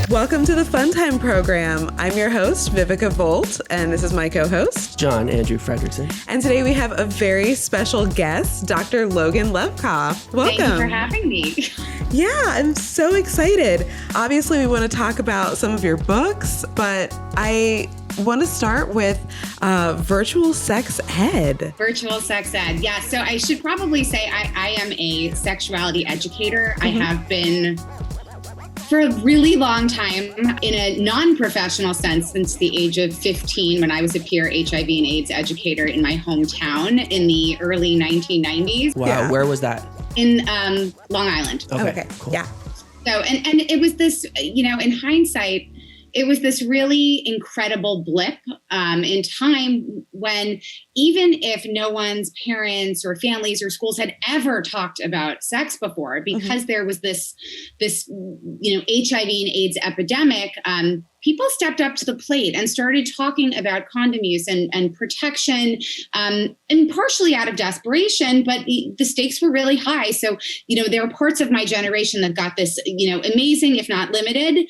Welcome to the Fun Time program. I'm your host, Vivica Volt, and this is my co-host, John Andrew Fredrickson. And today we have a very special guest, Dr. Logan Levkoff. Welcome. Thank you for having me. Yeah, I'm so excited. Obviously, we want to talk about some of your books, but I want to start with virtual sex ed. Virtual sex ed. Yeah, so I should probably say I am a sexuality educator. I have been for a really long time in a non-professional sense since the age of 15 when I was a peer HIV and AIDS educator in my hometown in the early 1990s. Wow, Yeah. Where was that? In Long Island. Okay, cool. Yeah. So, and it was this, in hindsight, it was this really incredible blip in time when even if no one's parents or families or schools had ever talked about sex before, because there was this HIV and AIDS epidemic, people stepped up to the plate and started talking about condom use and protection, and partially out of desperation, but the stakes were really high. So, there are parts of my generation that got this, amazing, if not limited,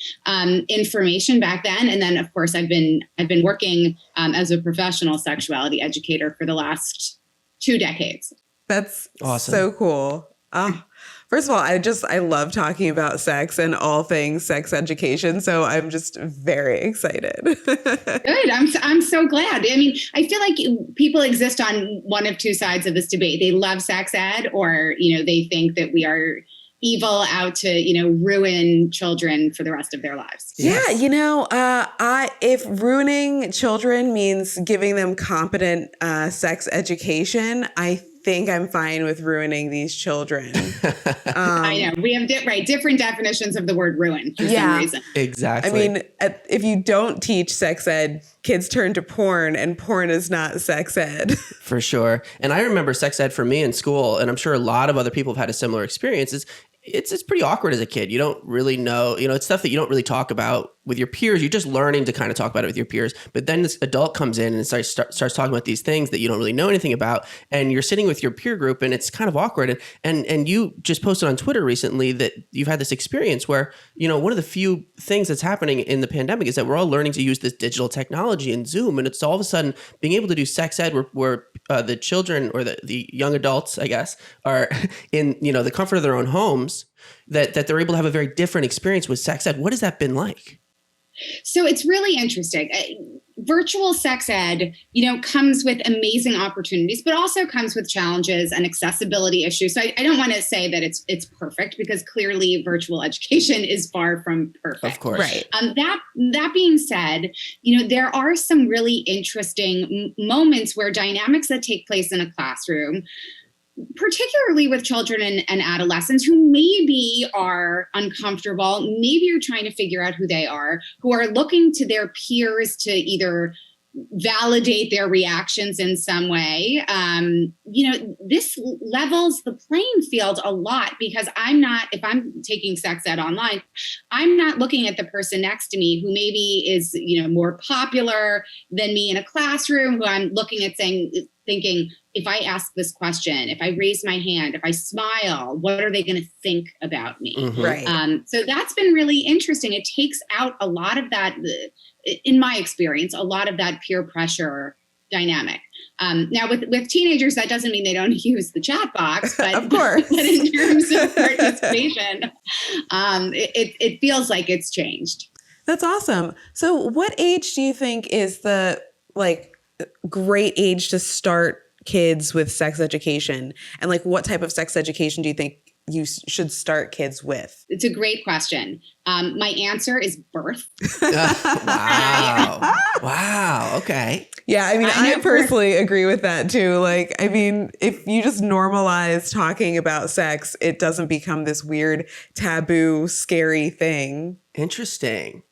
information back then. And then, of course, I've been working as a professional sexuality educator for the last 2 decades. That's awesome. So cool. First of all, I love talking about sex and all things sex education. So I'm just very excited. Good. I'm so glad. I mean, I feel like people exist on one of two sides of this debate. They love sex ed, or, they think that we are evil out to, ruin children for the rest of their lives. Yeah. If ruining children means giving them competent sex education, I think I'm fine with ruining these children. I know we have different definitions of the word ruin for some reason. Exactly. I mean, if you don't teach sex ed, kids turn to porn, and porn is not sex ed. For sure. And I remember sex ed for me in school, and I'm sure a lot of other people have had a similar experience. It's pretty awkward as a kid. You don't really know, it's stuff that you don't really talk about with your peers. You're just learning to kind of talk about it with your peers. But then this adult comes in and starts talking about these things that you don't really know anything about. And you're sitting with your peer group and it's kind of awkward. And you just posted on Twitter recently that you've had this experience where, one of the few things that's happening in the pandemic is that we're all learning to use this digital technology and Zoom. And it's all of a sudden being able to do sex ed where the children or the young adults, I guess, are in, the comfort of their own homes, that they're able to have a very different experience with sex ed. What has that been like? So it's really interesting. Virtual sex ed, comes with amazing opportunities, but also comes with challenges and accessibility issues. So I don't want to say that it's perfect, because clearly virtual education is far from perfect. Of course. Right. That being said, there are some really interesting moments where dynamics that take place in a classroom, particularly with children and adolescents who maybe are uncomfortable, maybe you're trying to figure out who they are, who are looking to their peers to either validate their reactions in some way. This levels the playing field a lot, because if I'm taking sex ed online, I'm not looking at the person next to me who maybe is, more popular than me in a classroom, who I'm looking at thinking, if I ask this question, if I raise my hand, if I smile, what are they going to think about me? Mm-hmm. Right. So that's been really interesting. It takes out a lot of that, in my experience, a lot of that peer pressure dynamic. Now with teenagers, that doesn't mean they don't use the chat box, but Of course. But in terms of participation, it feels like it's changed. That's awesome. So what age do you think is the great age to start kids with sex education? And what type of sex education do you think you should start kids with? It's a great question. My answer is birth. Wow. Wow. Okay. Yeah, I personally agree with that too. If you just normalize talking about sex, it doesn't become this weird, taboo, scary thing. Interesting.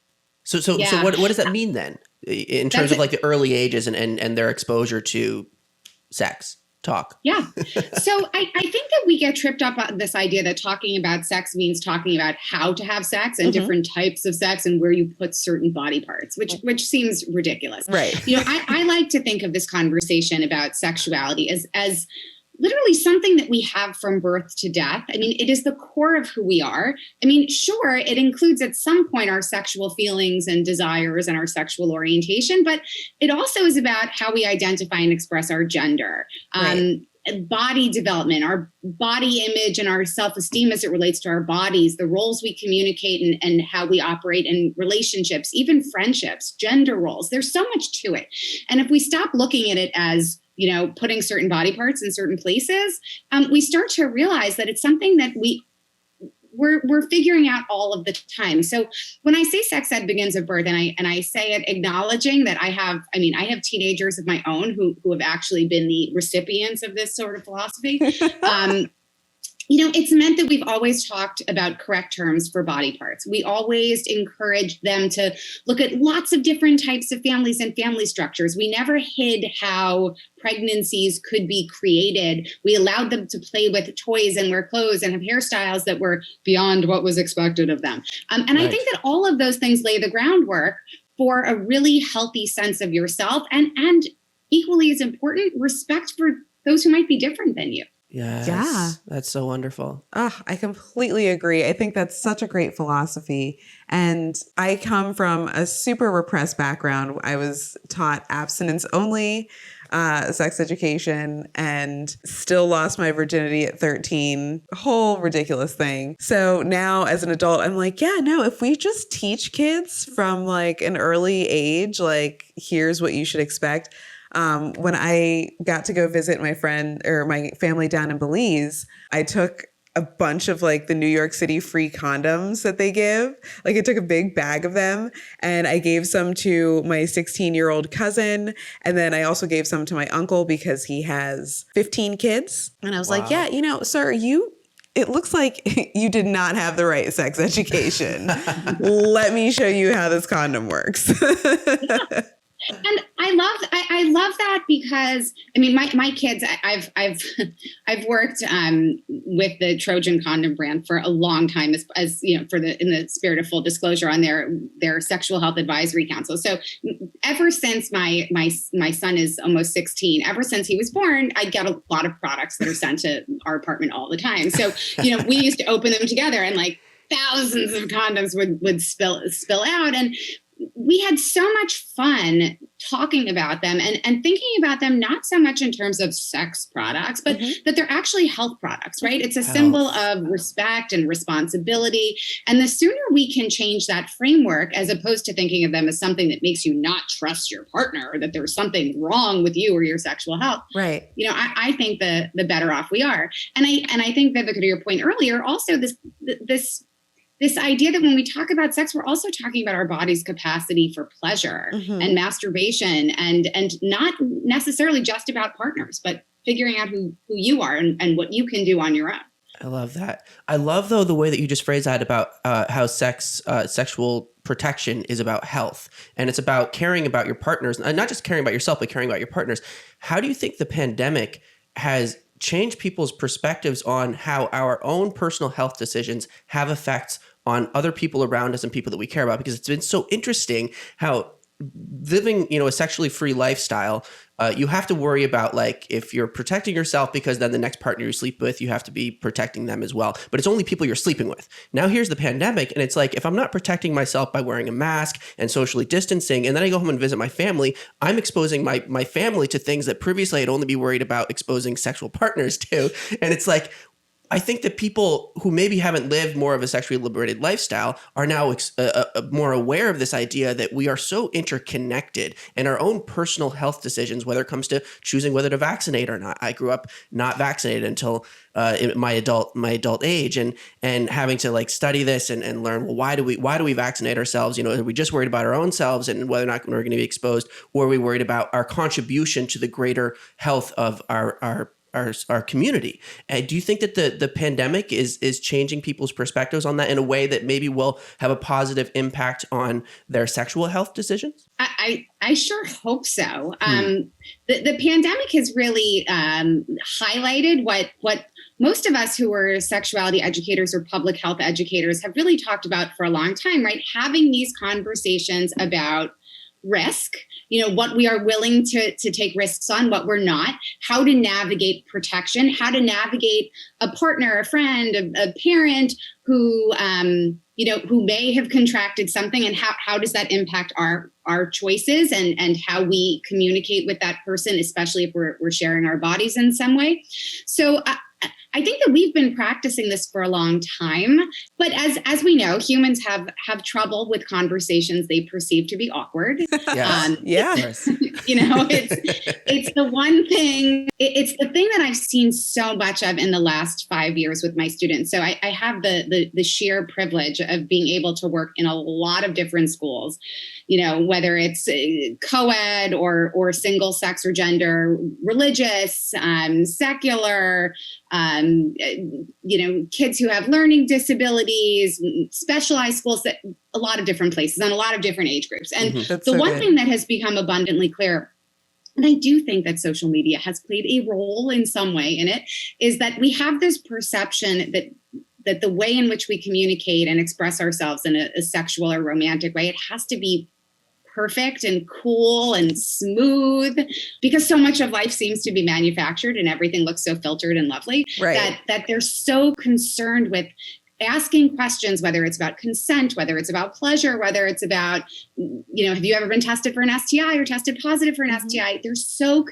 So what does that mean then in terms of the early ages and their exposure to sex talk? Yeah. So I think that we get tripped up on this idea that talking about sex means talking about how to have sex and different types of sex and where you put certain body parts, which seems ridiculous. Right. I like to think of this conversation about sexuality as literally something that we have from birth to death. I mean, it is the core of who we are. I mean, sure, it includes at some point our sexual feelings and desires and our sexual orientation, but it also is about how we identify and express our gender. Right. Body development, our body image and our self-esteem as it relates to our bodies, the roles we communicate and how we operate in relationships, even friendships, gender roles. There's so much to it. And if we stop looking at it as, you know, putting certain body parts in certain places, we start to realize that it's something that we're figuring out all of the time. So when I say sex ed begins at birth, and I say it acknowledging that I have teenagers of my own who have actually been the recipients of this sort of philosophy. You know, it's meant that we've always talked about correct terms for body parts. We always encourage them to look at lots of different types of families and family structures. We never hid how pregnancies could be created. We allowed them to play with toys and wear clothes and have hairstyles that were beyond what was expected of them. And I think that all of those things lay the groundwork for a really healthy sense of yourself and equally as important, respect for those who might be different than you. Yes. Yeah. That's so wonderful. Oh, I completely agree. I think that's such a great philosophy. And I come from a super repressed background. I was taught abstinence only sex education and still lost my virginity at 13. Whole ridiculous thing. So now as an adult, I'm like, yeah, no, if we just teach kids from like an early age, like, here's what you should expect. When I got to go visit my friend or my family down in Belize, I took a bunch of like the New York City free condoms that they give. Like I took a big bag of them and I gave some to my 16-year-old cousin. And then I also gave some to my uncle because he has 15 kids. And I was like, yeah, you know, sir, it looks like you did not have the right sex education. Let me show you how this condom works. And I love that because I mean my kids I've worked with the Trojan condom brand for a long time as you know in the spirit of full disclosure on their sexual health advisory council. So ever since my son is almost 16, ever since he was born, I get a lot of products that are sent to our apartment all the time. So you know we used to open them together and like thousands of condoms would spill out and we had so much fun talking about them and thinking about them, not so much in terms of sex products, but that they're actually health products, right? It's a symbol of respect and responsibility. And the sooner we can change that framework, as opposed to thinking of them as something that makes you not trust your partner or that there's something wrong with you or your sexual health. Right. You know, I think the better off we are. And I think, Vivica, to your point earlier, also this idea that when we talk about sex, we're also talking about our body's capacity for pleasure and masturbation and not necessarily just about partners, but figuring out who you are and what you can do on your own. I love that. I love, though, the way that you just phrased that about how sexual protection is about health. And it's about caring about your partners, and not just caring about yourself, but caring about your partners. How do you think the pandemic has changed people's perspectives on how our own personal health decisions have effects on other people around us and people that we care about? Because it's been so interesting how living, you know, a sexually free lifestyle, you have to worry about like if you're protecting yourself because then the next partner you sleep with, you have to be protecting them as well. But it's only people you're sleeping with. Now here's the pandemic. And it's like, if I'm not protecting myself by wearing a mask and socially distancing, and then I go home and visit my family, I'm exposing my family to things that previously I'd only be worried about exposing sexual partners to. And it's like, I think that people who maybe haven't lived more of a sexually liberated lifestyle are now more aware of this idea that we are so interconnected in our own personal health decisions, whether it comes to choosing whether to vaccinate or not. I grew up not vaccinated until my adult age, and having to like study this and learn, well, why do we vaccinate ourselves? You know, are we just worried about our own selves and whether or not we're going to be exposed, or are we worried about our contribution to the greater health of our community? Do you think that the pandemic is changing people's perspectives on that in a way that maybe will have a positive impact on their sexual health decisions? I sure hope so. The pandemic has really highlighted what most of us who are sexuality educators or public health educators have really talked about for a long time, right? Having these conversations about risk, what we are willing to take risks on, what we're not, how to navigate protection, how to navigate a partner, a friend, a parent who may have contracted something, and how does that impact our choices and how we communicate with that person, especially if we're sharing our bodies in some way. So I think that we've been practicing this for a long time, but as we know, humans have trouble with conversations they perceive to be awkward. Yes. It's the one thing. It's the thing that I've seen so much of in the last 5 years with my students. So I have the sheer privilege of being able to work in a lot of different schools. Whether it's co-ed or single sex or gender, religious, secular. Kids who have learning disabilities, specialized schools, that a lot of different places and a lot of different age groups. And thing that has become abundantly clear, and I do think that social media has played a role in some way in it, is that we have this perception that the way in which we communicate and express ourselves in a sexual or romantic way, it has to be perfect and cool and smooth, because so much of life seems to be manufactured and everything looks so filtered and lovely, that they're so concerned with asking questions, whether it's about consent, whether it's about pleasure, whether it's about, have you ever been tested for an STI or tested positive for an STI? They're so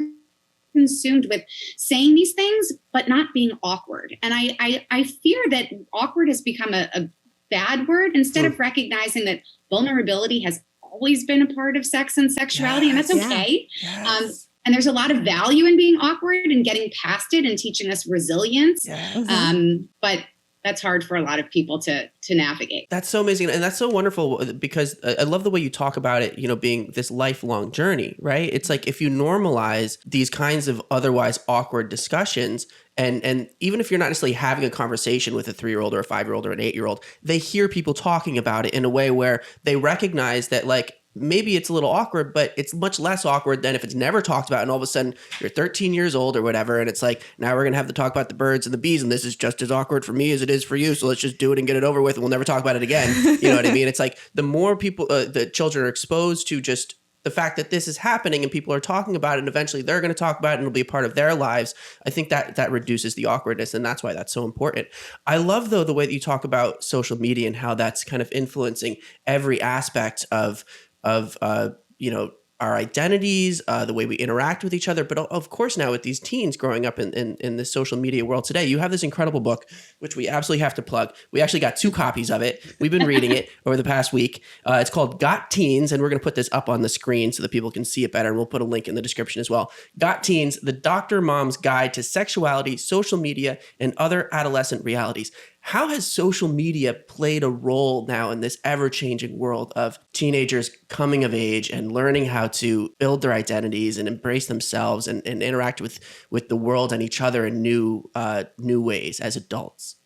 consumed with saying these things, but not being awkward. And I fear that awkward has become a bad word, instead of recognizing that vulnerability has always been a part of sex and sexuality, and that's okay. Yes. And there's a lot of value in being awkward and getting past it and teaching us resilience. But that's hard for a lot of people to navigate. That's so amazing. And that's so wonderful, because I love the way you talk about it, being this lifelong journey, right? It's like, if you normalize these kinds of otherwise awkward discussions, and even if you're not necessarily having a conversation with a 3-year-old or a 5-year-old or an 8-year-old, they hear people talking about it in a way where they recognize that, like, maybe it's a little awkward, but it's much less awkward than if it's never talked about. And all of a sudden you're 13 years old or whatever. And it's like, now we're going to have to talk about the birds and the bees. And this is just as awkward for me as it is for you. So let's just do it and get it over with. And we'll never talk about it again. You know what I mean? It's like, the more people, the children are exposed to just the fact that this is happening and people are talking about it, and eventually they're going to talk about it and it'll be a part of their lives. I think that reduces the awkwardness. And that's why that's so important. I love, though, the way that you talk about social media and how that's kind of influencing every aspect of our identities, the way we interact with each other. But of course, now with these teens growing up in the social media world today, you have this incredible book, which we absolutely have to plug. We actually got 2 copies of it. We've been reading it over the past week. It's called Got Teens, and we're going to put this up on the screen so that people can see it better. And we'll put a link in the description as well. Got Teens, the Dr. Mom's Guide to Sexuality, Social Media, and Other Adolescent Realities. How has social media played a role now in this ever-changing world of teenagers coming of age and learning how to build their identities and embrace themselves and interact with the world and each other in new ways as adults?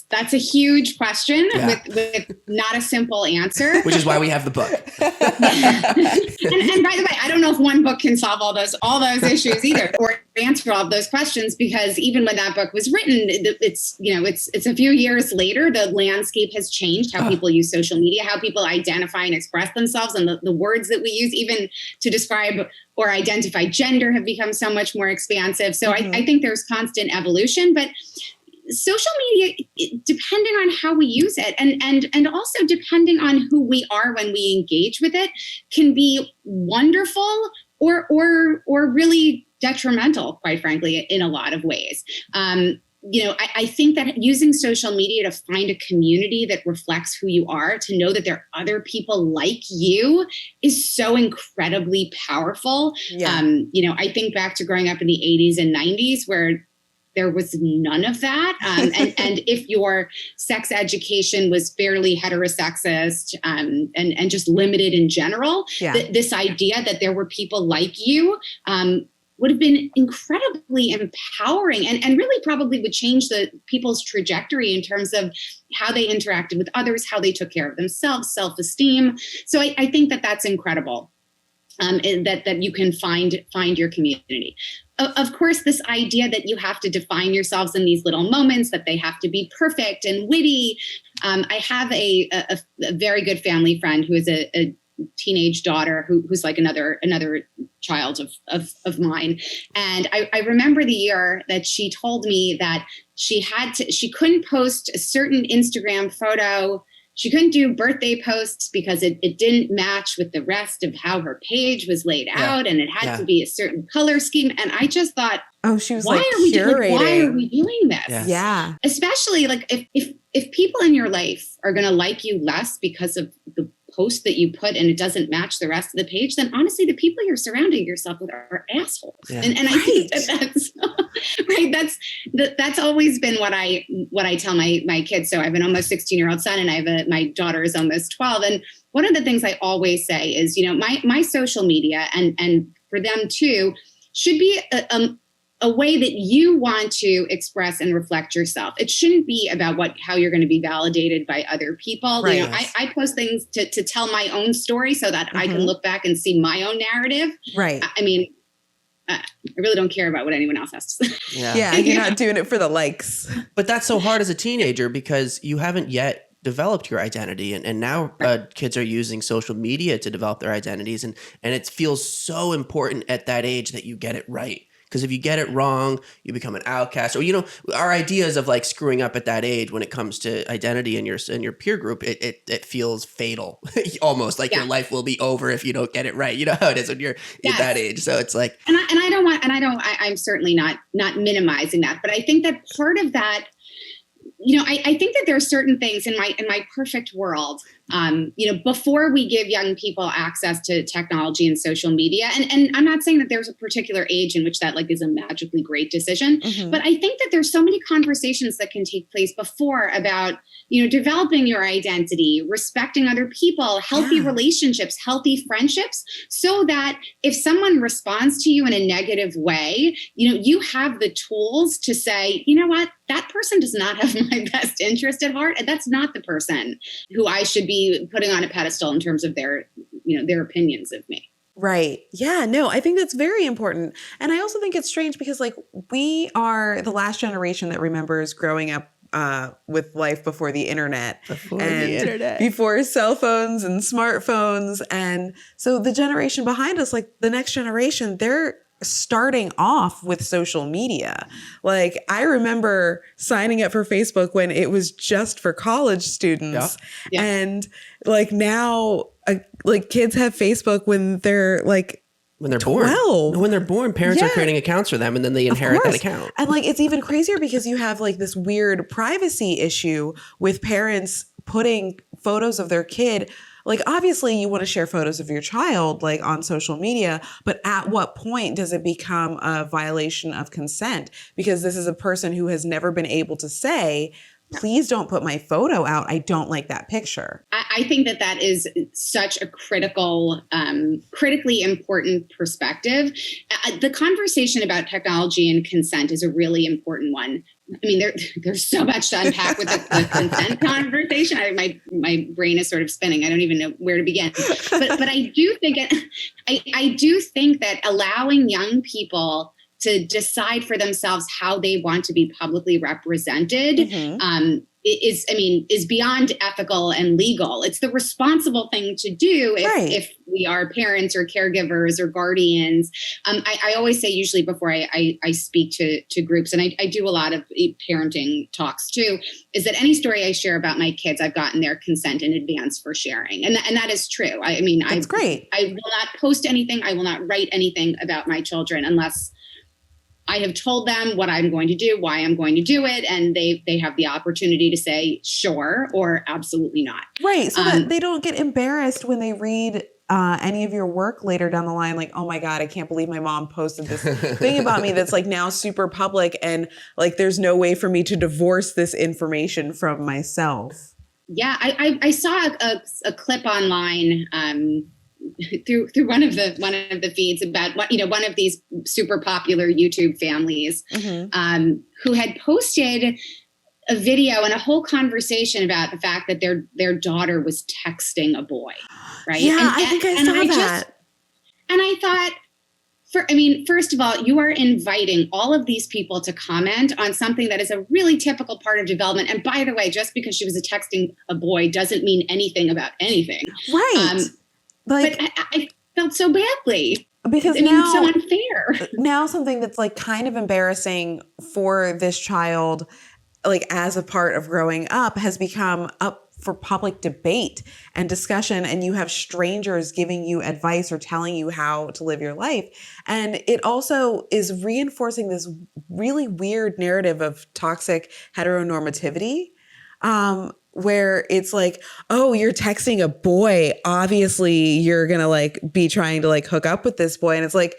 That's a huge question with not a simple answer. Which is why we have the book. and by the way, I don't know if one book can solve all those issues either, or answer all of those questions, because even when that book was written, it's a few years later, the landscape has changed, how people use social media, how people identify and express themselves, and the words that we use even to describe or identify gender have become so much more expansive. So I think there's constant evolution, but social media, depending on how we use it, and also depending on who we are when we engage with it, can be wonderful or really detrimental, quite frankly, in a lot of ways. I think that using social media to find a community that reflects who you are, to know that there are other people like you, is so incredibly powerful. I think back to growing up in the 80s and 90s, where there was none of that. And if your sex education was fairly heterosexist and just limited in general, this idea that there were people like you would have been incredibly empowering and really probably would change the people's trajectory in terms of how they interacted with others, how they took care of themselves, self-esteem. So I think that that's incredible. that you can find your community. Of course, this idea that you have to define yourselves in these little moments, that they have to be perfect and witty. I have a very good family friend who is a teenage daughter who's like another child of mine. And I remember the year that she told me that she couldn't post a certain Instagram photo. She couldn't do birthday posts because it didn't match with the rest of how her page was laid out, and it had to be a certain color scheme. And I just thought, oh, she was why are we doing this? Yes. Yeah. Especially like if people in your life are going to like you less because of the post that you put and it doesn't match the rest of the page, then honestly, the people you're surrounding yourself with are assholes. Yeah. And I think that's right. That's always been what I tell my kids. So I have an almost 16-year-old son, and I have my daughter is almost 12. And one of the things I always say is, my social media and for them too should be a way that you want to express and reflect yourself. It shouldn't be about how you're going to be validated by other people. Right. I post things to tell my own story so that I can look back and see my own narrative. Right. I mean, I really don't care about what anyone else has to say. Yeah, you're not doing it for the likes. But that's so hard as a teenager because you haven't yet developed your identity, and now kids are using social media to develop their identities, and it feels so important at that age that you get it right. Because if you get it wrong, you become an outcast. Or, our ideas of like screwing up at that age when it comes to identity in your peer group, it feels fatal, almost like your life will be over if you don't get it right. You know how it is when you're at that age. So it's like, I'm certainly not minimizing that, but I think that part of that, I think that there are certain things in my perfect world, before we give young people access to technology and social media, and I'm not saying that there's a particular age in which that like is a magically great decision, but I think that there's so many conversations that can take place before about, developing your identity, respecting other people, healthy relationships, healthy friendships, so that if someone responds to you in a negative way, you have the tools to say, you know what, that person does not have my best interest at heart. And that's not the person who I should be putting on a pedestal in terms of their opinions of me. Right. Yeah, no, I think that's very important. And I also think it's strange because like we are the last generation that remembers growing up with life before the internet. Before cell phones and smartphones. And so the generation behind us, like the next generation, they're starting off with social media. Like I remember signing up for Facebook when it was just for college students. Yeah. And like now, like kids have Facebook when they're like, when they're 12. Born. When they're born, parents are creating accounts for them and then they inherit that account. And like, it's even crazier because you have like this weird privacy issue with parents putting photos of their kid. Like, obviously you want to share photos of your child like on social media, but at what point does it become a violation of consent? Because this is a person who has never been able to say, please don't put my photo out. I don't like that picture. I think that is such a critically important perspective. The conversation about technology and consent is a really important one. I mean, there's so much to unpack with the consent conversation. My brain is sort of spinning. I don't even know where to begin. But I do think I do think that allowing young people to decide for themselves how they want to be publicly represented is beyond ethical and legal. It's the responsible thing to do if we are parents or caregivers or guardians. I always say, usually before I speak to groups, and I do a lot of parenting talks too, is that any story I share about my kids, I've gotten their consent in advance for sharing. And that is true. That's great. I will not post anything. I will not write anything about my children unless I have told them what I'm going to do, why I'm going to do it, and they have the opportunity to say sure or absolutely not. Right, so that they don't get embarrassed when they read any of your work later down the line, like, oh my God, I can't believe my mom posted this thing about me that's like now super public, and like there's no way for me to divorce this information from myself. Yeah, I saw a clip online through one of the feeds about one of these super popular YouTube families who had posted a video and a whole conversation about the fact that their daughter was texting a boy, right? Yeah, I think I saw that. And I thought, first of all, you are inviting all of these people to comment on something that is a really typical part of development. And by the way, just because she was texting a boy doesn't mean anything about anything. Right. But I felt so badly. Because now, so unfair. Now something that's like kind of embarrassing for this child, like as a part of growing up, has become up for public debate and discussion, and you have strangers giving you advice or telling you how to live your life. And it also is reinforcing this really weird narrative of toxic heteronormativity, where it's like, oh, you're texting a boy, obviously you're gonna like be trying to like hook up with this boy. And it's like,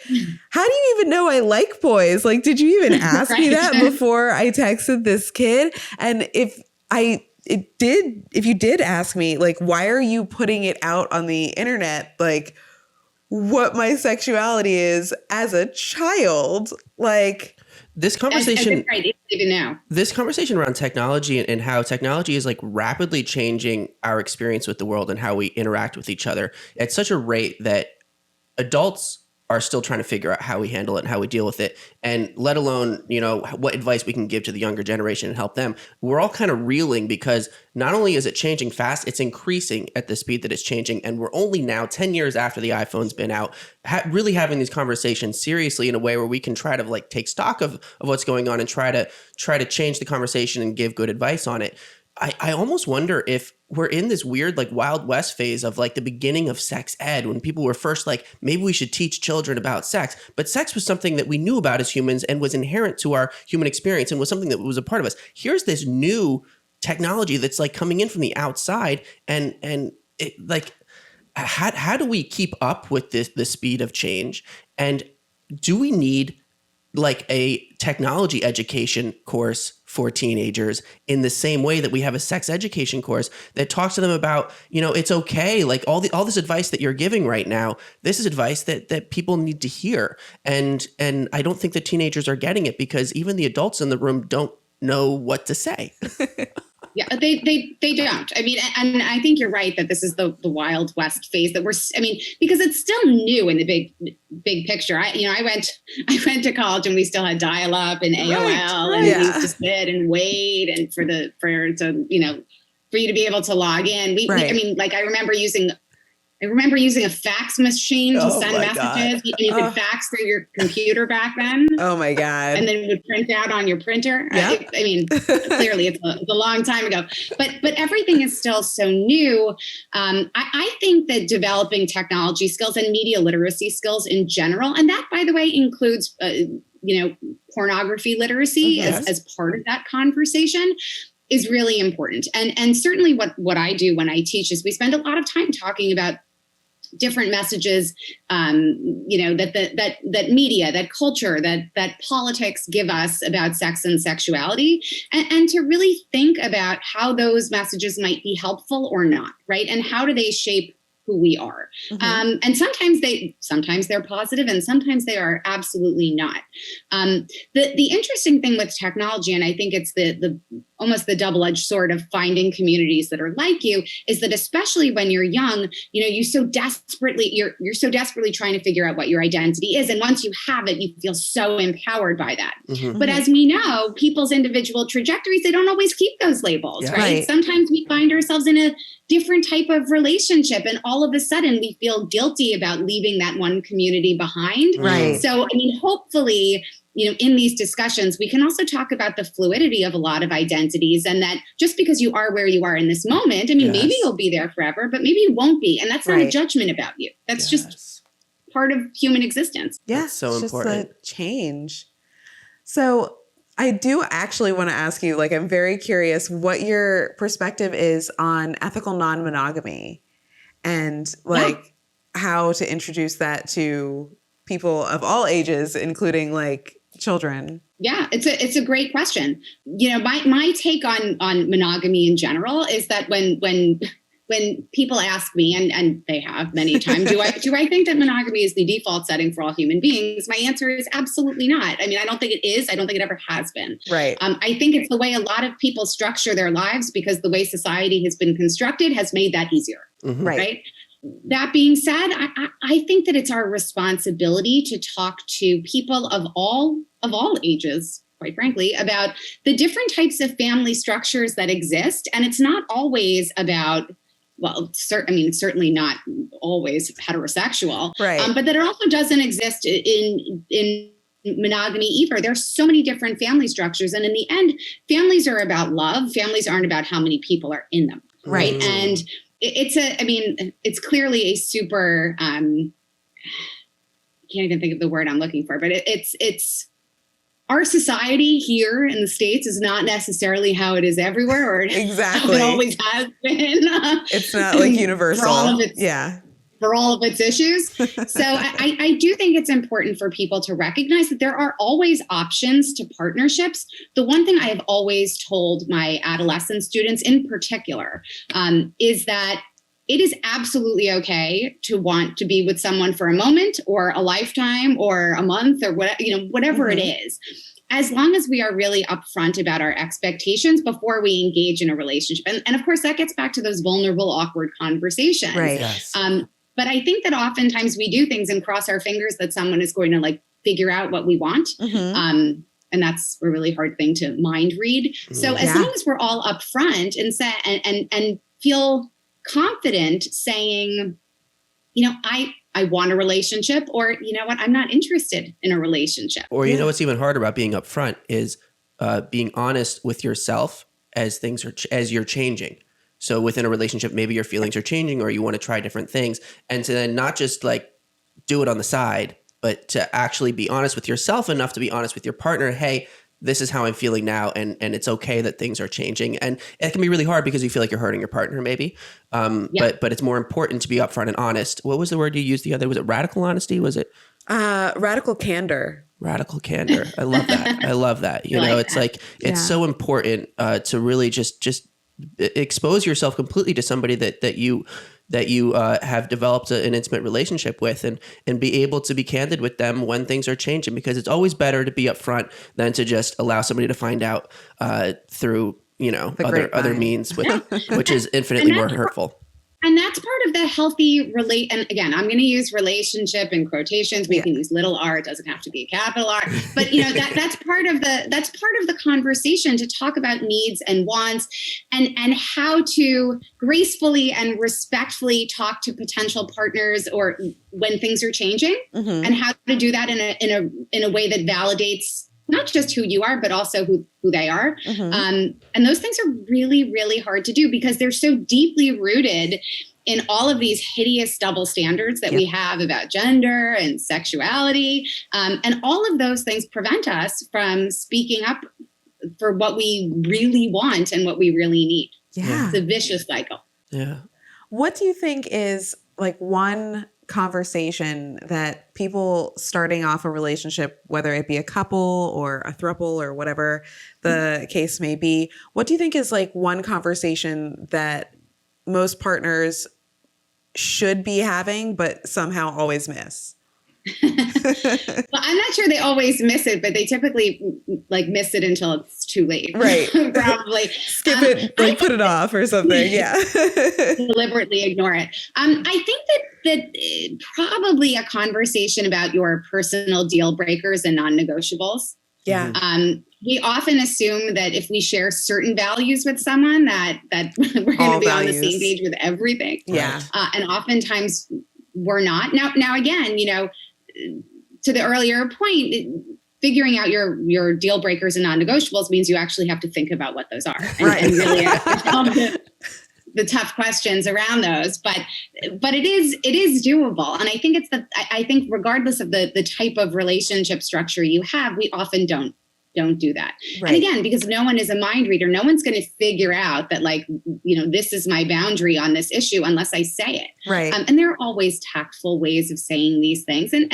how do you even know I like boys? Like, did you even ask me that before I texted this kid? And if you did ask me, like, why are you putting it out on the internet, like what my sexuality is as a child? Like, this conversation, even now, this conversation around technology and how technology is like rapidly changing our experience with the world and how we interact with each other at such a rate that adults are still trying to figure out how we handle it and how we deal with it, and let alone, you know, what advice we can give to the younger generation and help them. We're all kind of reeling because not only is it changing fast, it's increasing at the speed that it's changing. And we're only now 10 years after the iPhone's been out, really having these conversations seriously in a way where we can try to like take stock of what's going on and try to change the conversation and give good advice on it. I almost wonder if we're in this weird like Wild West phase of like the beginning of sex ed, when people were first like, maybe we should teach children about sex. But sex was something that we knew about as humans and was inherent to our human experience and was something that was a part of us. Here's this new technology that's like coming in from the outside, and it, like, how do we keep up with the speed of change? And do we need like a technology education course for teenagers in the same way that we have a sex education course that talks to them about, you know, it's okay. Like all this advice that you're giving right now, this is advice that people need to hear. And I don't think that teenagers are getting it because even the adults in the room don't know what to say. Yeah, they don't. I mean, and I think you're right that this is the Wild West phase that because it's still new in the big picture. I went to college and we still had dial up and AOL and we used to sit and wait and for you to be able to log in. I remember using a fax machine to send messages. You could fax through your computer back then. Oh my God. And then it would print out on your printer. Yep. Clearly it's a long time ago, but everything is still so new. I think that developing technology skills and media literacy skills in general, and that, by the way, includes, pornography literacy as part of that conversation, is really important. And certainly what I do when I teach is we spend a lot of time talking about different messages, that media, that culture, that politics give us about sex and sexuality, and to really think about how those messages might be helpful or not, right? And how do they shape who we are? Mm-hmm. And sometimes they're positive and sometimes they are absolutely not. The interesting thing with technology, and I think it's the almost the double-edged sword of finding communities that are like you, is that especially when you're young, you're so desperately trying to figure out what your identity is. And once you have it, you feel so empowered by that. Mm-hmm. But as we know, people's individual trajectories, they don't always keep those labels, right? Sometimes we find ourselves in a different type of relationship, and all of a sudden we feel guilty about leaving that one community behind. Right. So, hopefully, in these discussions, we can also talk about the fluidity of a lot of identities, and that just because you are where you are in this moment, maybe you'll be there forever, but maybe you won't be. And that's not a judgment about you. That's just part of human existence. Yeah. That's so it's important. Just a change. So I do actually want to ask you, like, I'm very curious what your perspective is on ethical non-monogamy and how to introduce that to people of all ages, including like children. Yeah, it's a great question. My take on monogamy in general is that when people ask me, and they have many times, do I think that monogamy is the default setting for all human beings? My answer is absolutely not. I don't think it is. I don't think it ever has been. Right. I think it's the way a lot of people structure their lives because the way society has been constructed has made that easier. Mm-hmm. Right. that being said, I think that it's our responsibility to talk to people of all ages, quite frankly, about the different types of family structures that exist. And it's not always about, well, certainly not always heterosexual, right? But that it also doesn't exist in monogamy either. There's so many different family structures, and in the end, families are about love. Families aren't about how many people are in them, right? And it's clearly a super. I can't even think of the word I'm looking for, but it's. Our society here in the States is not necessarily how it is everywhere, or exactly how it always has been. It's not like universal. For all of its issues. So I do think it's important for people to recognize that there are always options to partnerships. The one thing I have always told my adolescent students in particular is that it is absolutely okay to want to be with someone for a moment or a lifetime or a month or whatever it is, as long as we are really upfront about our expectations before we engage in a relationship. And of course, that gets back to those vulnerable, awkward conversations. Right. Yes. But I think that oftentimes we do things and cross our fingers that someone is going to like figure out what we want. And that's a really hard thing to mind read. So as long as we're all upfront and feel confident saying, I want a relationship, or you know what, I'm not interested in a relationship. Or you know what's even harder about being upfront is being honest with yourself as things are as you're changing. So within a relationship, maybe your feelings are changing, or you want to try different things, and to then not just like do it on the side, but to actually be honest with yourself enough to be honest with your partner. Hey, this is how I'm feeling now, and it's okay that things are changing. And it can be really hard because you feel like you're hurting your partner, maybe. But it's more important to be upfront and honest. What was the word you used the other? Was it radical honesty? Was it radical candor? Radical candor. I love that. I love that. It's so important to really just expose yourself completely to somebody that you have developed an intimate relationship with, and be able to be candid with them when things are changing, because it's always better to be upfront than to just allow somebody to find out through other means, which is infinitely more hurtful. And that's part of the healthy and again, I'm going to use relationship in quotations. We can use little r. It doesn't have to be a capital R. But that's part of the conversation, to talk about needs and wants, and how to gracefully and respectfully talk to potential partners or when things are changing, and how to do that in a way that validates not just who you are, but also who they are. And those things are really, really hard to do because they're so deeply rooted in all of these hideous double standards that we have about gender and sexuality. And all of those things prevent us from speaking up for what we really want and what we really need. Yeah. It's a vicious cycle. Yeah. What do you think is like one conversation that people starting off a relationship, whether it be a couple or a throuple or whatever the case may be, what do you think is like one conversation that most partners should be having but somehow always miss? Well, I'm not sure they always miss it, but they typically miss it until it's too late. Right. Probably. Skip it, put it off or something. Yeah. Deliberately ignore it. I think that probably a conversation about your personal deal breakers and non-negotiables. Yeah. We often assume that if we share certain values with someone that we're going to be on the same page with everything. Yeah. And oftentimes we're not. Now again, to the earlier point, figuring out your deal breakers and non-negotiables means you actually have to think about what those are and really ask the tough questions around those. But it is doable. And I think I think regardless of the type of relationship structure you have, we often don't do that. Right. And again, because no one is a mind reader, no one's going to figure out that this is my boundary on this issue unless I say it. Right. And there are always tactful ways of saying these things. And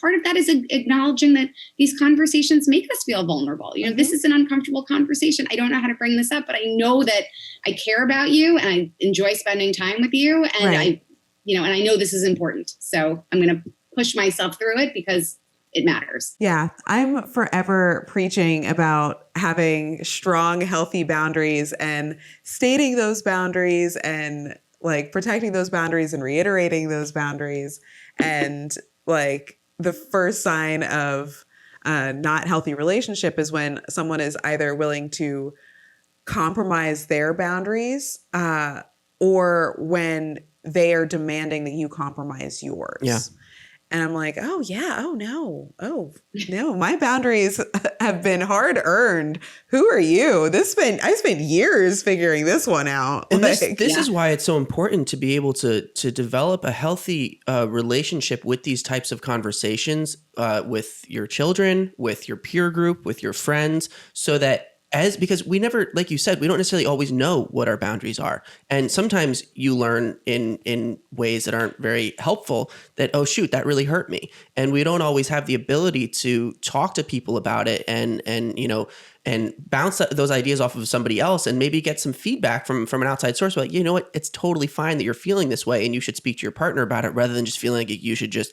part of that is acknowledging that these conversations make us feel vulnerable. This is an uncomfortable conversation. I don't know how to bring this up, but I know that I care about you and I enjoy spending time with you. And I know this is important. So I'm going to push myself through it because it matters. Yeah. I'm forever preaching about having strong, healthy boundaries and stating those boundaries and like protecting those boundaries and reiterating those boundaries. And like the first sign of a not healthy relationship is when someone is either willing to compromise their boundaries or when they are demanding that you compromise yours. Yeah. And I'm like, oh yeah, oh no, my boundaries have been hard earned. Who are you? I spent years figuring this one out. And this is why it's so important to be able to develop a healthy relationship with these types of conversations with your children, with your peer group, with your friends, so that because we never, like you said, we don't necessarily always know what our boundaries are. And sometimes you learn in ways that aren't very helpful that, oh shoot, that really hurt me. And we don't always have the ability to talk to people about it and bounce those ideas off of somebody else and maybe get some feedback from an outside source. Like, you know what, it's totally fine that you're feeling this way and you should speak to your partner about it rather than just feeling like you should just,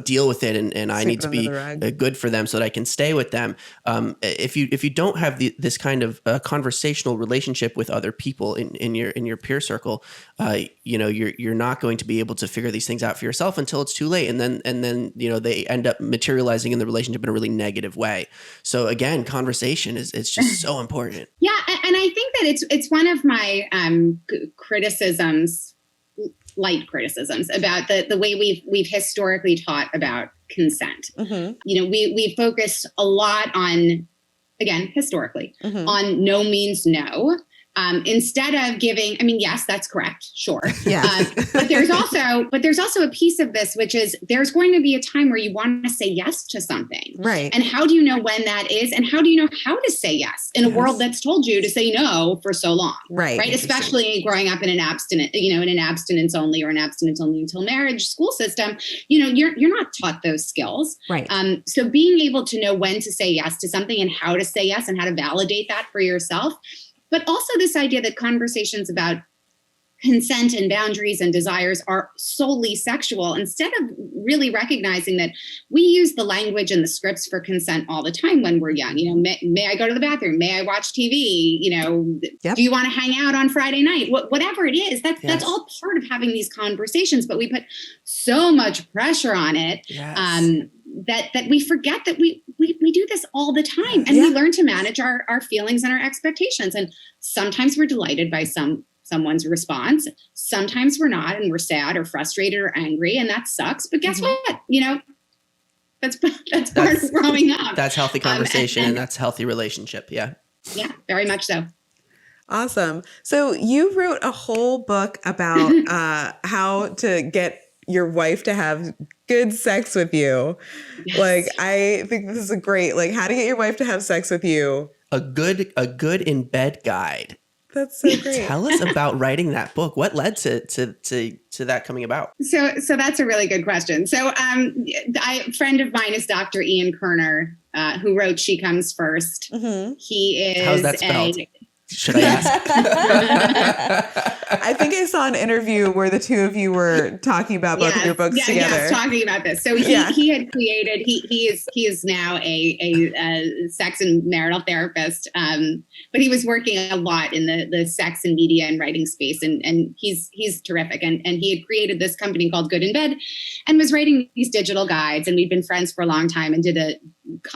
deal with it and I need to be good for them so that I can stay with them. If you don't have this kind of conversational relationship with other people in your peer circle, you're not going to be able to figure these things out for yourself until it's too late. And then they end up materializing in the relationship in a really negative way. So again, conversation it's just so important. Yeah, and I think that it's one of my light criticisms about the way we've historically taught about consent. Mm-hmm. We focused a lot on, again, historically, mm-hmm. on no means no. Instead of giving, yes, that's correct. Sure. Yeah. But there's also a piece of this, which is there's going to be a time where you want to say yes to something. Right. And how do you know when that is? And how do you know how to say yes in a world that's told you to say no for so long? Right. Right. Especially growing up in an abstinence only or an abstinence only until marriage school system, you're not taught those skills. Right. So being able to know when to say yes to something and how to say yes and how to validate that for yourself. But also this idea that conversations about consent and boundaries and desires are solely sexual, instead of really recognizing that we use the language and the scripts for consent all the time when we're young. May I go to the bathroom? May I watch TV? Yep. Do you want to hang out on Friday night? Whatever it is, that's all part of having these conversations. But we put so much pressure on it. Yes. That we forget that we do this all the time, and we learn to manage our feelings and our expectations. And sometimes we're delighted by someone's response. Sometimes we're not, and we're sad or frustrated or angry, and that sucks. But guess what? That's part of growing up. That's healthy conversation, and that's healthy relationship. Yeah. Yeah, very much so. Awesome. So you wrote a whole book about how to get your wife to have good sex with you. Yes. Like, I think this is a great, how to get your wife to have sex with you. A good in bed guide. That's so great. Tell us about writing that book. What led to that coming about? So that's a really good question. So a friend of mine is Dr. Ian Kerner, who wrote She Comes First. Mm-hmm. He is How's that spelled? Should I ask? I think I saw an interview where the two of you were talking about both of your books together. Yes, talking about this. So he had created. He is now a sex and marital therapist, but he was working a lot in the sex and media and writing space, and he's terrific. And he had created this company called Good in Bed, and was writing these digital guides. And we'd been friends for a long time, and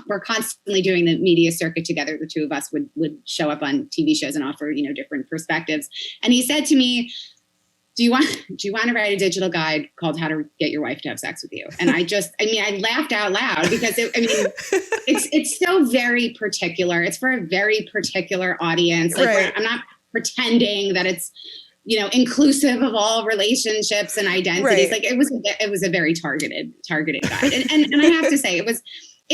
we're constantly doing the media circuit together. The two of us would show up on TV shows and offer, different perspectives. And he said to me, do you want to write a digital guide called How to Get Your Wife to Have Sex with You? And I laughed out loud because it's so very particular. It's for a very particular audience. Right. I'm not pretending that it's, inclusive of all relationships and identities. Right. It was a very targeted guide. And I have to say it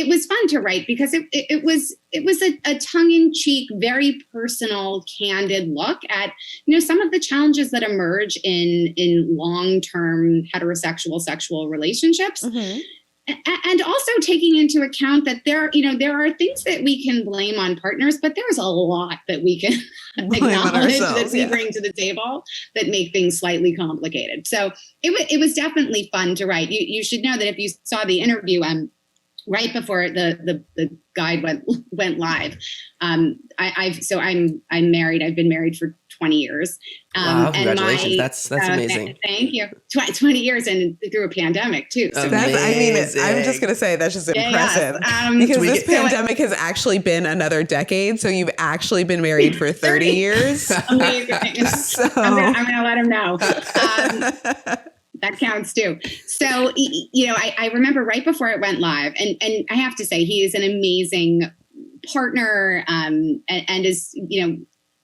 was fun to write because it was a tongue-in-cheek, very personal, candid look at some of the challenges that emerge in long-term heterosexual sexual relationships, mm-hmm. and also taking into account that there are things that we can blame on partners, but there's a lot that we can acknowledge that we bring to the table that make things slightly complicated. So it was definitely fun to write. You should know that if you saw the interview, right before the guide went live. I'm married. I've been married for 20 years. Wow, congratulations. That's amazing. Thank you. 20 years and through a pandemic too. So I'm just going to say that's just impressive because this pandemic has actually been another decade. So you've actually been married for 30 years. Amazing. So I'm going to let him know. That counts too. So, I remember right before it went live, and I have to say he is an amazing partner, and is,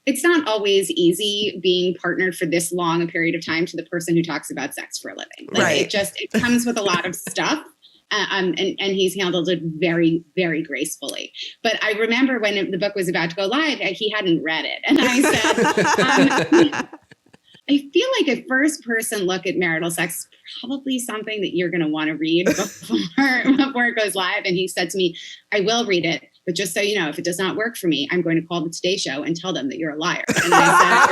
it's not always easy being partnered for this long a period of time to the person who talks about sex for a living. Right. It comes with a lot of stuff. And he's handled it very, very gracefully. But I remember when the book was about to go live, he hadn't read it. And I said, I feel like a first person look at marital sex is probably something that you're going to want to read before it goes live. And he said to me, I will read it. But just so you know, if it does not work for me, I'm going to call the Today Show and tell them that you're a liar. And I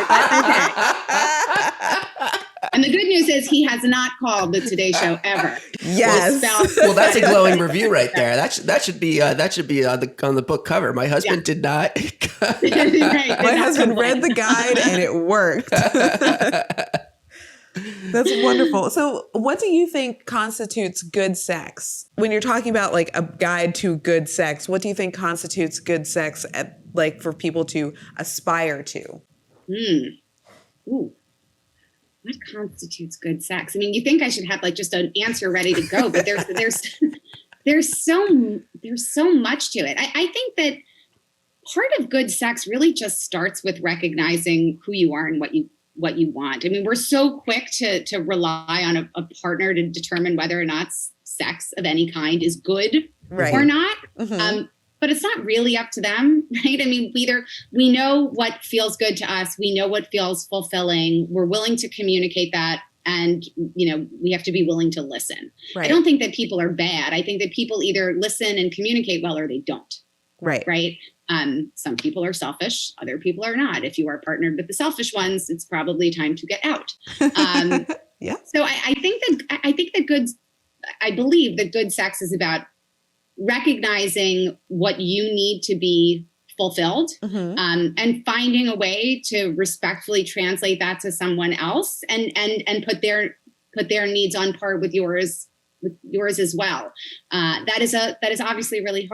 said, okay. And the good news is he has not called the Today Show ever. Yes. Well, that's a glowing review right there. That should be on the book cover. My husband did not. My husband read the guide and it worked. That's wonderful. So what do you think constitutes good sex? When you're talking about like a guide to good sex, what do you think constitutes good sex for people to aspire to? Ooh. What constitutes good sex? I mean, you think I should have just an answer ready to go, but there's so much to it. I think that part of good sex really just starts with recognizing who you are and what you want. I mean, we're so quick to rely on a partner to determine whether or not sex of any kind is good or not. Mm-hmm. But it's not really up to them, right? I mean, we know what feels good to us. We know what feels fulfilling. We're willing to communicate that. And, we have to be willing to listen. Right. I don't think that people are bad. I think that people either listen and communicate well or they don't. Right. Right. Some people are selfish. Other people are not. If you are partnered with the selfish ones, it's probably time to get out. Yeah. So I believe that good sex is about recognizing what you need to be fulfilled, and finding a way to respectfully translate that to someone else and put their needs on par with yours as well. That is obviously really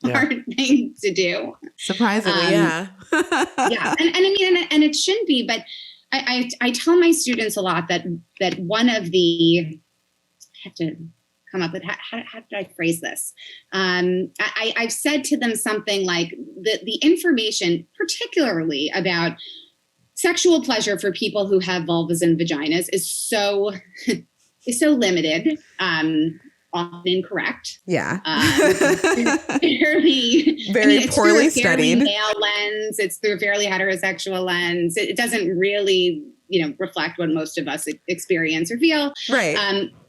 hard thing to do. Surprisingly, yeah. Yeah. And I mean, and it shouldn't be, but I tell my students a lot that one of the, I have to come up with how did I phrase this? I've said to them something like the information, particularly about sexual pleasure for people who have vulvas and vaginas, is so limited, often incorrect. Yeah. Very poorly studied. Male lens. It's through a fairly heterosexual lens. It doesn't really, reflect what most of us experience or feel. Right.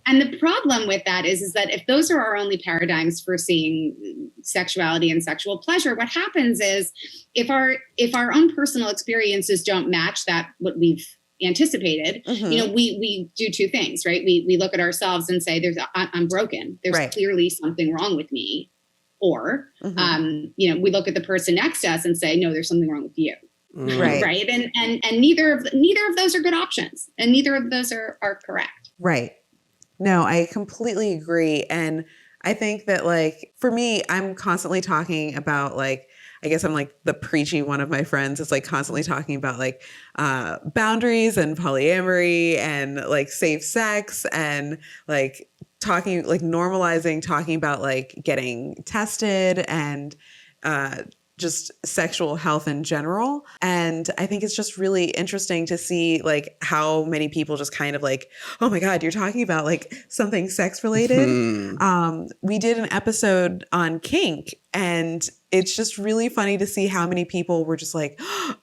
And the problem with that is that if those are our only paradigms for seeing sexuality and sexual pleasure, what happens is if our own personal experiences don't match what we've anticipated, we do two things, right? We look at ourselves and say, I'm broken. There's clearly something wrong with me. Or, we look at the person next to us and say, no, there's something wrong with you. Right. Right. And neither of those are good options. And neither of those are correct. Right. No, I completely agree. And I think that for me, I'm constantly talking about I guess I'm the preachy one of my friends is constantly talking about boundaries and polyamory and safe sex and talking normalizing talking about getting tested and just sexual health in general. And I think it's just really interesting to see how many people just kind of oh my God, you're talking about something sex related. We did an episode on kink, and it's just really funny to see how many people were just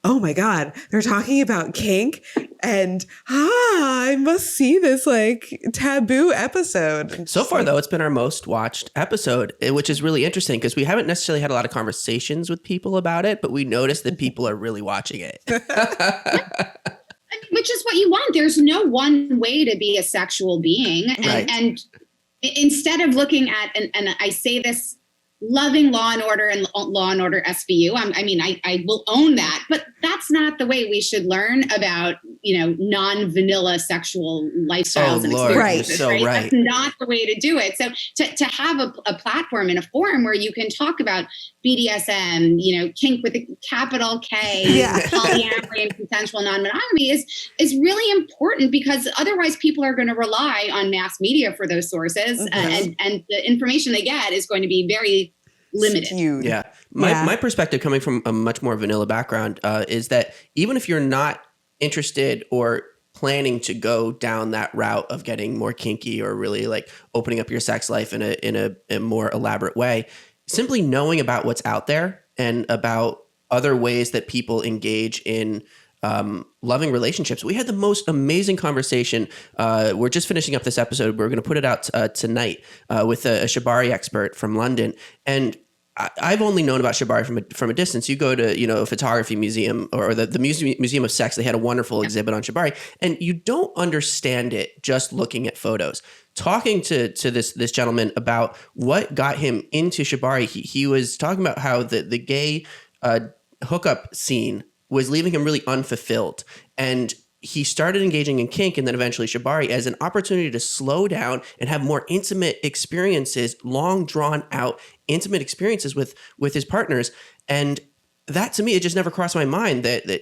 oh my God, they're talking about kink, and I must see this taboo episode. So far, though, it's been our most watched episode, which is really interesting because we haven't necessarily had a lot of conversations with people about it, but we noticed that people are really watching it. Which is what you want. There's no one way to be a sexual being. And instead of looking at, and I say this loving Law and Order and Law and Order SVU. I will own that, but that's not the way we should learn about, non-vanilla sexual lifestyles and experiences. Right. You're so right. That's not the way to do it. So to have a platform and a forum where you can talk about BDSM, kink with a capital K, polyamory and consensual non-monogamy is really important, because otherwise people are going to rely on mass media for those sources, and the information they get is going to be very limited. Skewed. Yeah. My perspective, coming from a much more vanilla background, is that even if you're not interested or planning to go down that route of getting more kinky or really like opening up your sex life in a more elaborate way, simply knowing about what's out there and about other ways that people engage in loving relationships. We had the most amazing conversation. We're just finishing up this episode. We're going to put it out tonight with a shibari expert from London. And I've only known about shibari from a distance. You go to, a photography museum or the Museum of Sex. They had a wonderful exhibit on shibari, and you don't understand it just looking at photos. Talking to this gentleman about what got him into shibari, he was talking about how the gay hookup scene was leaving him really unfulfilled. And he started engaging in kink and then eventually shibari as an opportunity to slow down and have more intimate experiences, long drawn out intimate experiences with his partners. And that, to me, it just never crossed my mind that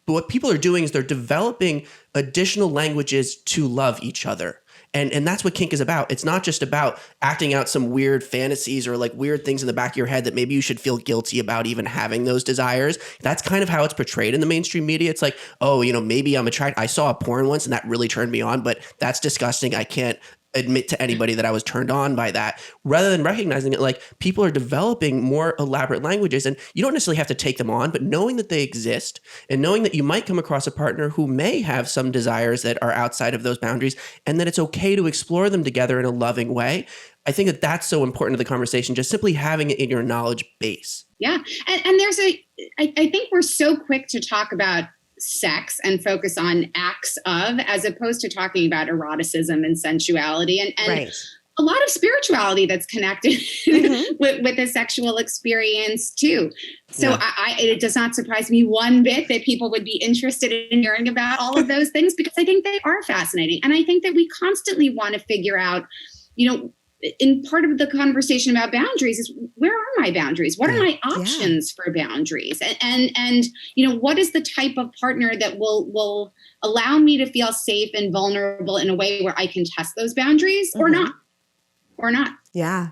what people are doing is they're developing additional languages to love each other. And that's what kink is about. It's not just about acting out some weird fantasies or like weird things in the back of your head that maybe you should feel guilty about even having those desires. That's kind of how it's portrayed in the mainstream media. It's like, oh, maybe I'm attracted. I saw a porn once and that really turned me on, but that's disgusting. I can't admit to anybody that I was turned on by that, rather than recognizing it like people are developing more elaborate languages, and you don't necessarily have to take them on, but knowing that they exist and knowing that you might come across a partner who may have some desires that are outside of those boundaries, and that it's okay to explore them together in a loving way. I think that that's so important to the conversation, just simply having it in your knowledge base. Yeah. And there's I think we're so quick to talk about sex and focus on acts of, as opposed to talking about eroticism and sensuality and right. a lot of spirituality that's connected with a sexual experience too. So it does not surprise me one bit that people would be interested in hearing about all of those things, because I think they are fascinating. And I think that we constantly want to figure out, in part of the conversation about boundaries is, where are my boundaries? What are my options for boundaries? And what is the type of partner that will allow me to feel safe and vulnerable in a way where I can test those boundaries or not? Yeah.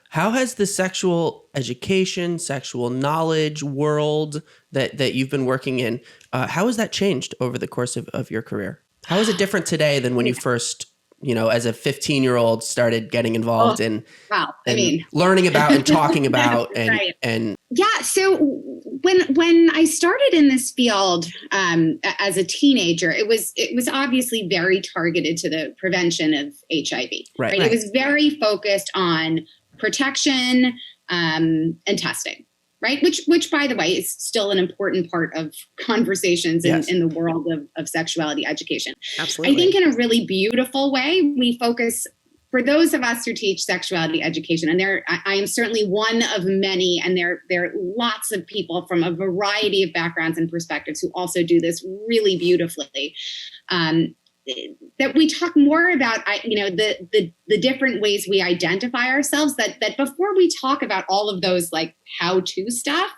How has the sexual education, sexual knowledge world that you've been working in, how has that changed over the course of your career? How is it different today than when you first, as a 15-year-old started getting involved in learning about and talking about and yeah. So when I started in this field as a teenager, it was obviously very targeted to the prevention of HIV. Right. It was very focused on protection and testing. Right. Which, by the way, is still an important part of conversations in the world of sexuality education. Absolutely. I think in a really beautiful way, we focus, for those of us who teach sexuality education, and I am certainly one of many, and there are lots of people from a variety of backgrounds and perspectives who also do this really beautifully. That we talk more about, the different ways we identify ourselves, that before we talk about all of those like how-to stuff,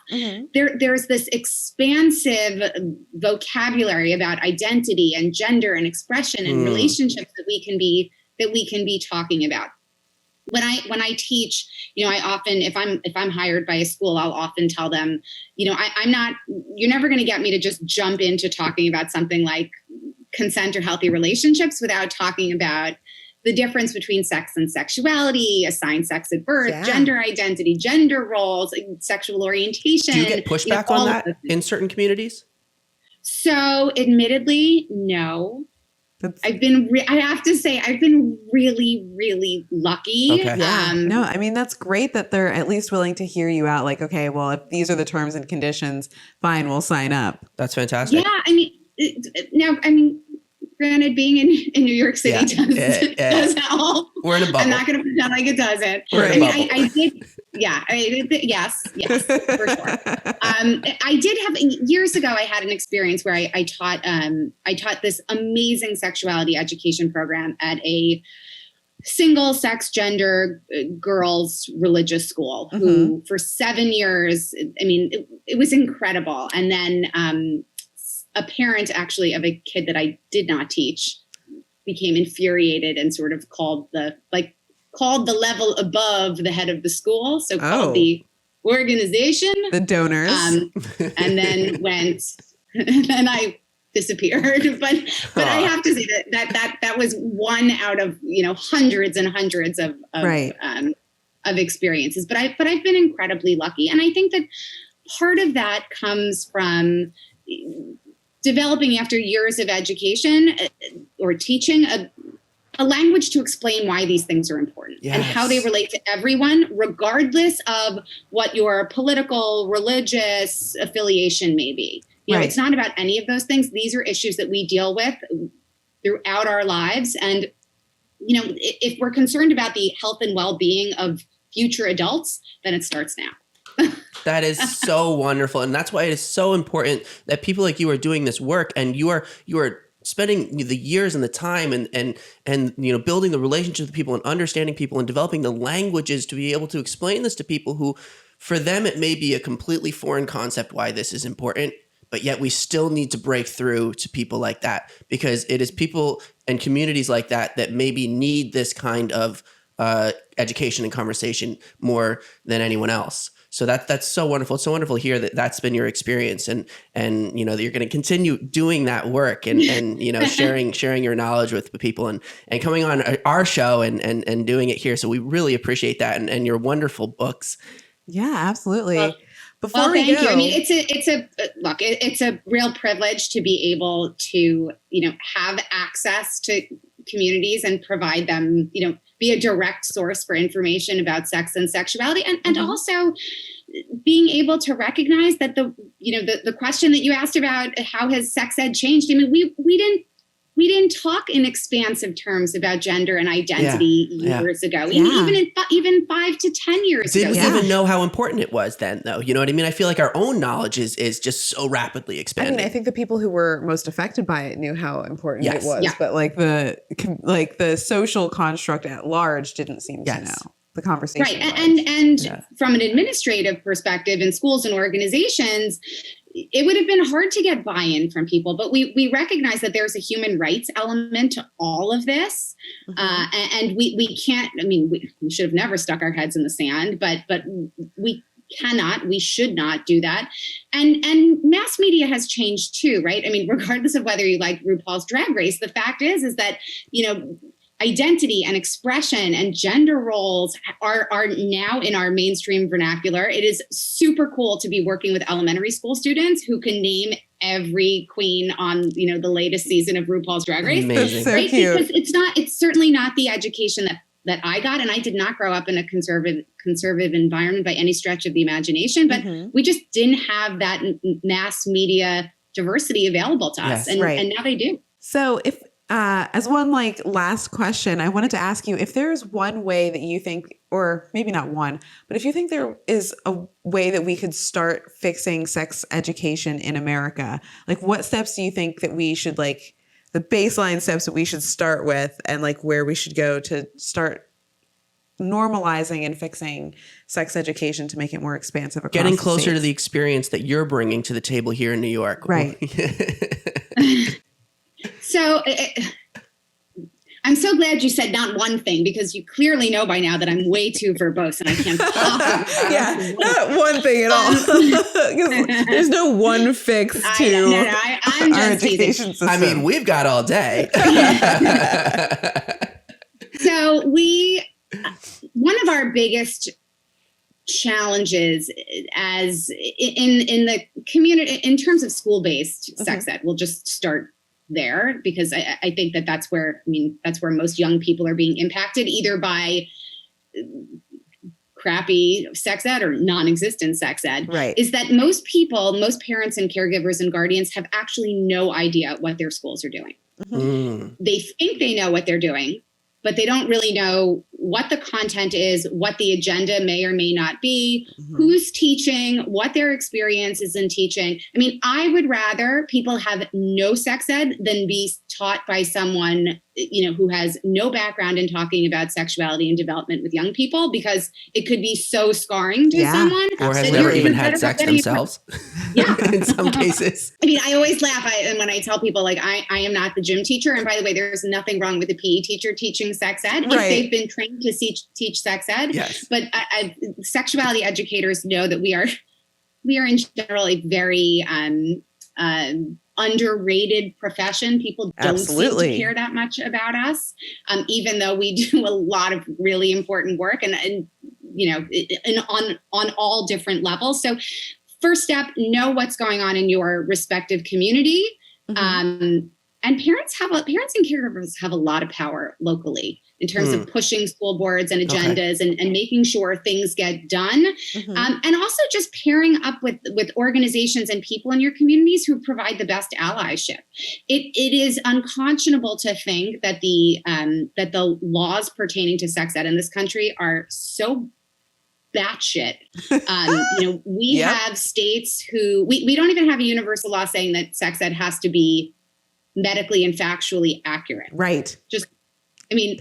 there's this expansive vocabulary about identity and gender and expression and relationships that we can be talking about. When I teach, I often, if I'm hired by a school, I'll often tell them, you're never going to get me to just jump into talking about something like consent or healthy relationships without talking about the difference between sex and sexuality, assigned sex at birth, gender identity, gender roles, sexual orientation. Do you get pushback on that in certain communities? So admittedly, no. I have to say, I've been really, really lucky. Okay. No, I mean, that's great that they're at least willing to hear you out. Like, okay, well, if these are the terms and conditions, fine, we'll sign up. That's fantastic. Yeah. granted, being in New York City does help. We're in a bubble. I'm not going to pretend like it doesn't. I did. Yeah. Yes, for sure. I did have years ago. I had an experience where I taught this amazing sexuality education program at a single sex gender girls religious school who for 7 years, I mean, it was incredible. And then a parent actually of a kid that I did not teach became infuriated and sort of called the level above the head of the school. So called the organization, the donors, and then went, and I disappeared. But I have to say that was one out of, hundreds and hundreds of experiences. But I've been incredibly lucky. And I think that part of that comes from developing, after years of education or teaching, a language to explain why these things are important and how they relate to everyone, regardless of what your political, religious affiliation may be. It's not about any of those things. These are issues that we deal with throughout our lives. And, if we're concerned about the health and well-being of future adults, then it starts now. That is so wonderful. And that's why it is so important that people like you are doing this work, and you are spending the years and the time and building the relationship with people and understanding people and developing the languages to be able to explain this to people who, for them, it may be a completely foreign concept why this is important, but yet we still need to break through to people like that, because it is people and communities like that maybe need this kind of education and conversation more than anyone else. So that's so wonderful. It's so wonderful to hear that that's been your experience, and that you're going to continue doing that work and sharing your knowledge with people and coming on our show and doing it here. So we really appreciate that, and your wonderful books. Yeah, absolutely. Thank you. I mean, it's a real privilege to be able to, have access to communities and provide them, be a direct source for information about sex and sexuality, and also being able to recognize that the question that you asked about how has sex ed changed. I mean, we didn't talk in expansive terms about gender and identity years ago. Even 5 to 10 years ago. Didn't even know how important it was then, though. You know what I mean? I feel like our own knowledge is just so rapidly expanding. I mean, I think the people who were most affected by it knew how important it was, but the social construct at large didn't seem to know the conversation. Right, and from an administrative perspective in schools and organizations, it would have been hard to get buy-in from people, but we recognize that there's a human rights element to all of this. And we can't, I mean, we should have never stuck our heads in the sand, but we should not do that. And mass media has changed too, right? I mean, regardless of whether you like RuPaul's Drag Race, the fact is that, identity and expression and gender roles are now in our mainstream vernacular. It is super cool to be working with elementary school students who can name every queen on, the latest season of RuPaul's Drag Race. Amazing. So right? Cute. Because it's certainly not the education that I got. And I did not grow up in a conservative environment by any stretch of the imagination, but we just didn't have that mass media diversity available to us. And now they do. So if, as one last question, I wanted to ask you if there's one way that you think, or maybe not one, but if you think there is a way that we could start fixing sex education in America, what steps do you think that we should the baseline steps that we should start with, and where we should go to start normalizing and fixing sex education to make it more expansive across getting closer the to the experience that you're bringing to the table here in New York. Right. So I'm so glad you said not one thing, because you clearly know by now that I'm way too verbose and I can't talk about not one thing at all. There's no one fix to I'm our just education teasing. system. I mean, we've got all day. So one of our biggest challenges as in the community, in terms of school-based sex ed, we'll just start there, because I think that's where most young people are being impacted, either by crappy sex ed or non-existent sex ed, is that most parents and caregivers and guardians have actually no idea what their schools are doing. They think they know what they're doing, but they don't really know what the content is, what the agenda may or may not be, who's teaching, what their experience is in teaching. I mean, I would rather people have no sex ed than be taught by someone, who has no background in talking about sexuality and development with young people, because it could be so scarring to someone. Or has never even had sex themselves. Yeah. In some cases. I mean, I always laugh when I tell people, like, I am not the gym teacher. And by the way, there's nothing wrong with a PE teacher teaching sex ed if they've been trained to teach sex ed. Yes. But sexuality educators know that we are in general a very underrated profession. People don't seem to care that much about us, even though we do a lot of really important work and on all different levels. So first step, know what's going on in your respective community. And parents and caregivers have a lot of power locally in terms of pushing school boards and agendas and making sure things get done. And also just pairing up with organizations and people in your communities who provide the best allyship. It is unconscionable to think that the laws pertaining to sex ed in this country are so batshit. We have states who we don't even have a universal law saying that sex ed has to be medically and factually accurate. Right.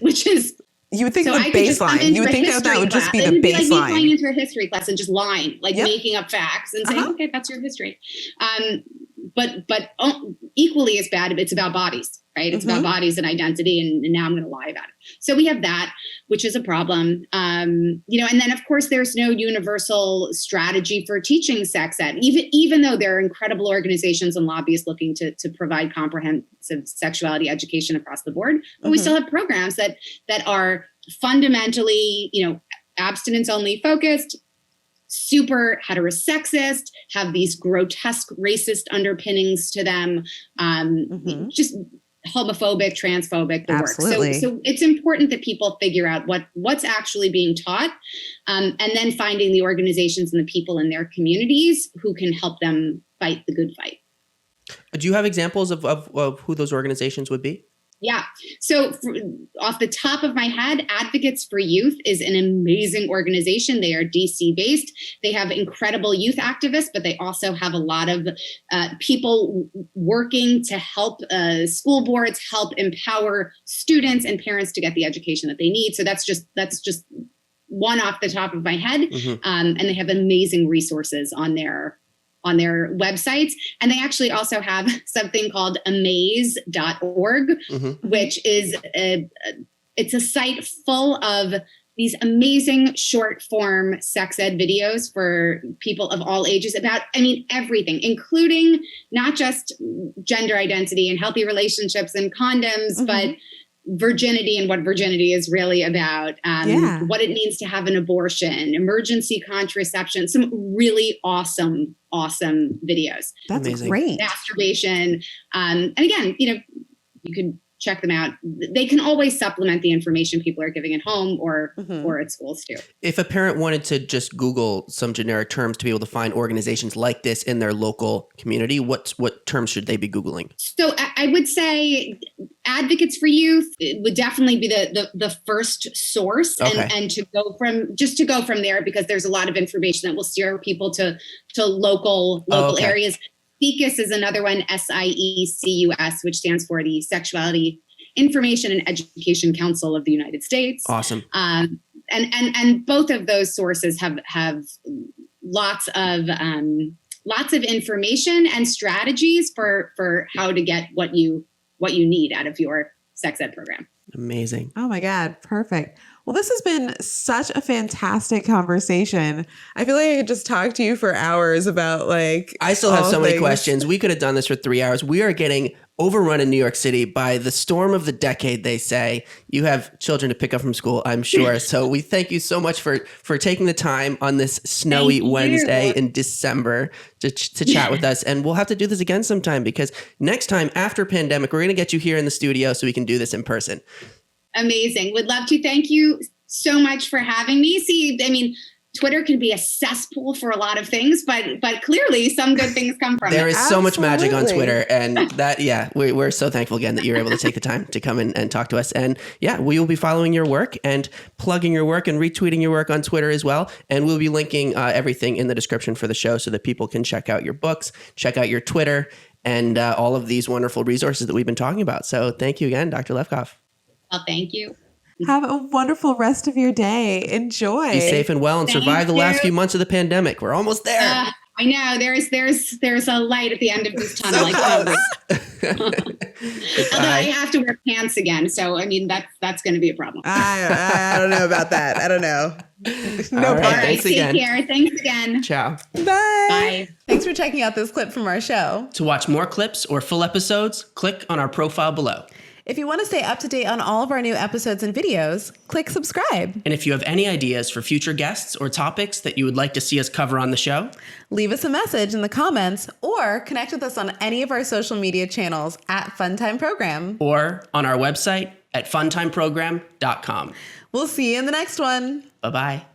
Which is, you would think the baseline. You would think that would just be the baseline. Like me going into a history class and just lying, making up facts and saying, okay, that's your history. But equally as bad, it's about bodies, right? It's about bodies and identity. And now I'm going to lie about it. So we have that, which is a problem. And then of course there's no universal strategy for teaching sex ed, even though there are incredible organizations and lobbyists looking to provide comprehensive sexuality education across the board. But we still have programs that are fundamentally, abstinence only focused, super heterosexist, have these grotesque racist underpinnings to them, just homophobic, transphobic, the work. So it's important that people figure out what's actually being taught, and then finding the organizations and the people in their communities who can help them fight the good fight. Do you have examples of who those organizations would be? Yeah. So off the top of my head, Advocates for Youth is an amazing organization. They are DC based. They have incredible youth activists, but they also have a lot of people working to help school boards, help empower students and parents to get the education that they need. So that's just one off the top of my head. And they have amazing resources on their websites. And they actually also have something called amaze.org, which is it's a site full of these amazing short form sex ed videos for people of all ages about, everything, including not just gender identity and healthy relationships and condoms, but virginity and what virginity is really about, what it means to have an abortion, emergency contraception, some really awesome videos. That's amazing. Great. Masturbation. And again, you could check them out. They can always supplement the information people are giving at home or at schools too. If a parent wanted to just Google some generic terms to be able to find organizations like this in their local community, what terms should they be Googling? So I would say Advocates for Youth would definitely be the first source, and to go from there, because there's a lot of information that will steer people to local areas. SIECUS is another one, SIECUS, which stands for the Sexuality Information and Education Council of the United States. Awesome. And both of those sources have lots of information and strategies for how to get what you need out of your sex ed program. Amazing. Oh my God. Perfect. Well, this has been such a fantastic conversation. I feel like I could just talk to you for hours about I still have so many questions. We could have done this for 3 hours. We are getting overrun in New York City by the storm of the decade, they say. You have children to pick up from school, I'm sure. So we thank you so much for taking the time on this snowy Wednesday in December to chat with us. And we'll have to do this again sometime, because next time after pandemic, we're going to get you here in the studio so we can do this in person. Amazing. Would love to. Thank you so much for having me. Twitter can be a cesspool for a lot of things, but clearly some good things come from There it. is so much magic on Absolutely. Twitter, and that, we're so thankful again that you're able to take the time to come in and talk to us. And we will be following your work and plugging your work and retweeting your work on Twitter as well. And we'll be linking everything in the description for the show so that people can check out your books, check out your Twitter, and all of these wonderful resources that we've been talking about. So thank you again, Dr. Levkoff. Well, thank you. Have a wonderful rest of your day. Enjoy. Be safe and well and Thank survive the last you. few months of the pandemic. We're almost there. I know there's a light at the end of this tunnel. I can't wait. Although I have to wear pants again, so I mean that's going to be a problem. I don't know about that. I don't know. No All right, part. thanks Take again. care. Thanks again. Ciao. Bye. Bye. Thanks for checking out this clip from our show. To watch more clips or full episodes, click on our profile below. If you want to stay up to date on all of our new episodes and videos, click subscribe. And if you have any ideas for future guests or topics that you would like to see us cover on the show, Leave us a message in the comments or connect with us on any of our social media channels at Funtime Program. or on our website at funtimeprogram.com. We'll see you in the next one. Bye-bye.